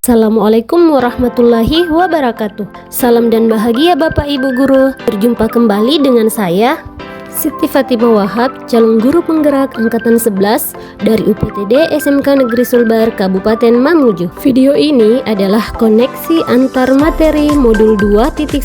Assalamualaikum warahmatullahi wabarakatuh. Salam dan bahagia Bapak Ibu Guru. Berjumpa kembali dengan saya Siti Fatimah Wahab, calon guru penggerak angkatan 11 dari UPTD SMK Negeri Sulbar, Kabupaten Mamuju. Video ini adalah koneksi antar materi modul 2.1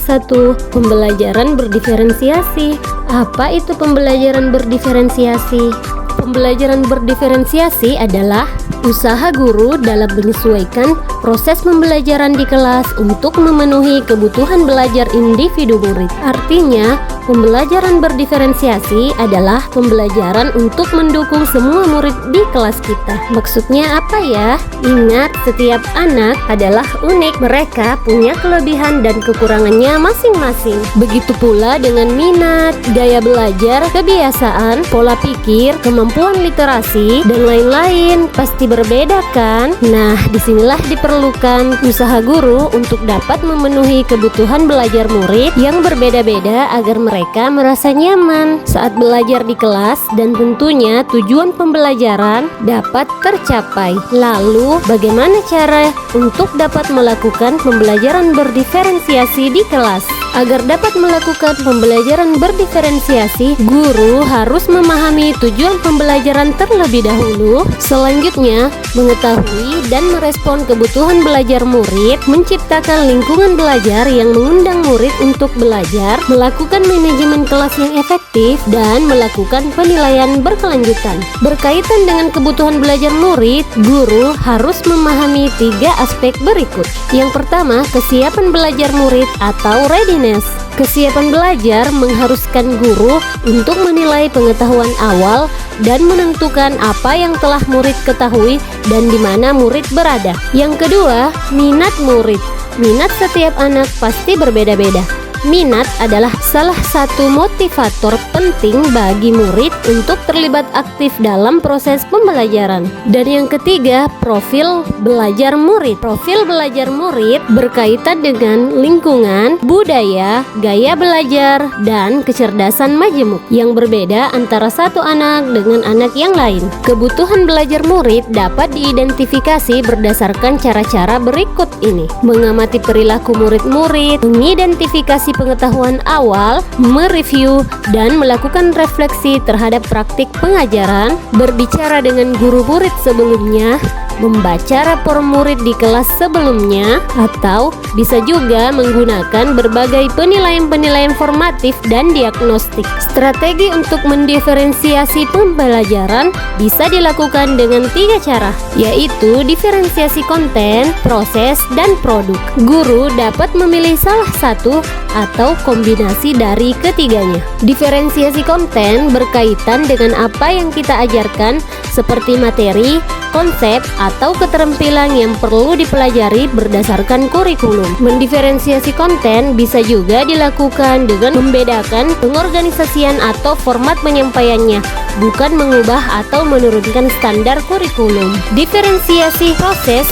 pembelajaran berdiferensiasi. Apa itu pembelajaran berdiferensiasi? Pembelajaran berdiferensiasi adalah usaha guru dalam menyesuaikan proses pembelajaran di kelas untuk memenuhi kebutuhan belajar individu murid. Artinya, pembelajaran berdiferensiasi adalah pembelajaran untuk mendukung semua murid di kelas kita. Maksudnya apa ya? Ingat, setiap anak adalah unik. Mereka punya kelebihan dan kekurangannya masing-masing. Begitu pula dengan minat, gaya belajar, kebiasaan, pola pikir, kemampuan literasi, dan lain-lain. Pasti berbeda kan? Nah, disinilah diperlukan usaha guru untuk dapat memenuhi kebutuhan belajar murid yang berbeda-beda agar mereka merasa nyaman saat belajar di kelas dan tentunya tujuan pembelajaran dapat tercapai. Lalu, bagaimana cara untuk dapat melakukan pembelajaran berdiferensiasi di kelas? Agar dapat melakukan pembelajaran berdiferensiasi, guru harus memahami tujuan pembelajaran terlebih dahulu. Selanjutnya, mengetahui dan merespon kebutuhan belajar murid, menciptakan lingkungan belajar yang mengundang murid untuk belajar, melakukan manajemen kelas yang efektif, dan melakukan penilaian berkelanjutan. Berkaitan dengan kebutuhan belajar murid, guru harus memahami 3 aspek berikut. Yang pertama, kesiapan belajar murid atau readiness. Kesiapan belajar mengharuskan guru untuk menilai pengetahuan awal dan menentukan apa yang telah murid ketahui dan di mana murid berada. Yang kedua, minat murid. Minat setiap anak pasti berbeda-beda. Minat adalah salah satu motivator penting bagi murid untuk terlibat aktif dalam proses pembelajaran. Dan yang ketiga, profil belajar murid. Profil belajar murid berkaitan dengan lingkungan, budaya, gaya belajar, dan kecerdasan majemuk yang berbeda antara satu anak dengan anak yang lain. Kebutuhan belajar murid dapat diidentifikasi berdasarkan cara-cara berikut ini: mengamati perilaku murid-murid, mengidentifikasi pengetahuan awal, mereview dan melakukan refleksi terhadap praktik pengajaran, berbicara dengan guru murid sebelumnya, membaca rapor murid di kelas sebelumnya, atau bisa juga menggunakan berbagai penilaian-penilaian formatif dan diagnostik. Strategi untuk mendiferensiasi pembelajaran bisa dilakukan dengan 3 cara, yaitu diferensiasi konten, proses, dan produk. Guru dapat memilih salah satu atau kombinasi dari ketiganya. Diferensiasi konten berkaitan dengan apa yang kita ajarkan, seperti materi, konsep, atau keterampilan yang perlu dipelajari berdasarkan kurikulum. Mendiferensiasi konten bisa juga dilakukan dengan membedakan pengorganisasian atau format penyampaiannya, bukan mengubah atau menurunkan standar kurikulum. Diferensiasi proses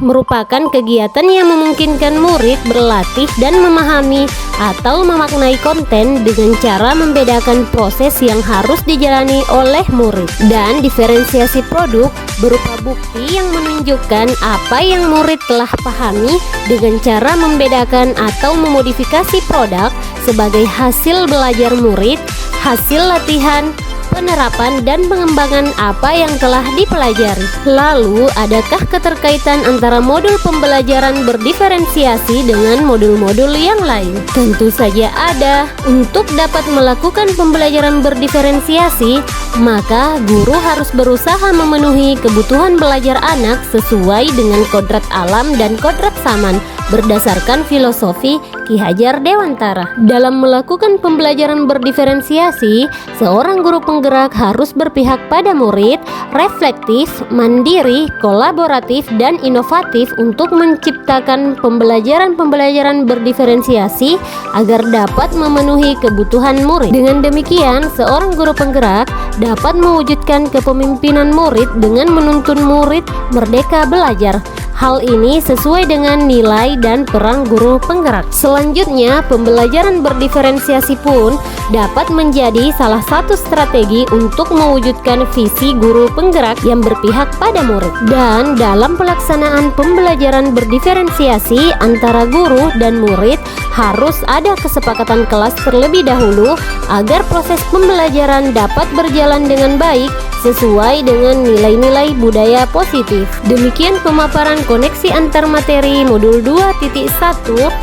merupakan kegiatan yang memungkinkan murid berlatih dan memahami atau memaknai konten dengan cara membedakan proses yang harus dijalani oleh murid. Dan diferensiasi produk berupa bukti yang menunjukkan apa yang murid telah pahami dengan cara membedakan atau memodifikasi produk sebagai hasil belajar murid, hasil latihan, penerapan dan pengembangan apa yang telah dipelajari. Lalu, adakah keterkaitan antara modul pembelajaran berdiferensiasi dengan modul-modul yang lain? Tentu saja ada. Untuk dapat melakukan pembelajaran berdiferensiasi, maka guru harus berusaha memenuhi kebutuhan belajar anak sesuai dengan kodrat alam dan kodrat zaman berdasarkan filosofi Ki Hajar Dewantara. Dalam melakukan pembelajaran berdiferensiasi, seorang guru penggerak harus berpihak pada murid, reflektif, mandiri, kolaboratif, dan inovatif untuk menciptakan pembelajaran-pembelajaran berdiferensiasi agar dapat memenuhi kebutuhan murid. Dengan demikian, seorang guru penggerak dapat mewujudkan kepemimpinan murid dengan menuntun murid merdeka belajar. Hal ini sesuai dengan nilai dan peran guru penggerak. Selanjutnya, pembelajaran berdiferensiasi pun dapat menjadi salah satu strategi untuk mewujudkan visi guru penggerak yang berpihak pada murid. Dan dalam pelaksanaan pembelajaran berdiferensiasi antara guru dan murid harus ada kesepakatan kelas terlebih dahulu agar proses pembelajaran dapat berjalan dengan baik sesuai dengan nilai-nilai budaya positif. Demikian pemaparan koneksi antar materi modul 2.1.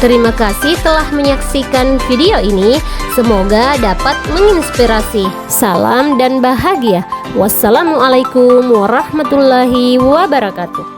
Terima kasih telah menyaksikan video ini. Semoga dapat menginspirasi. Salam dan bahagia. Wassalamualaikum warahmatullahi wabarakatuh.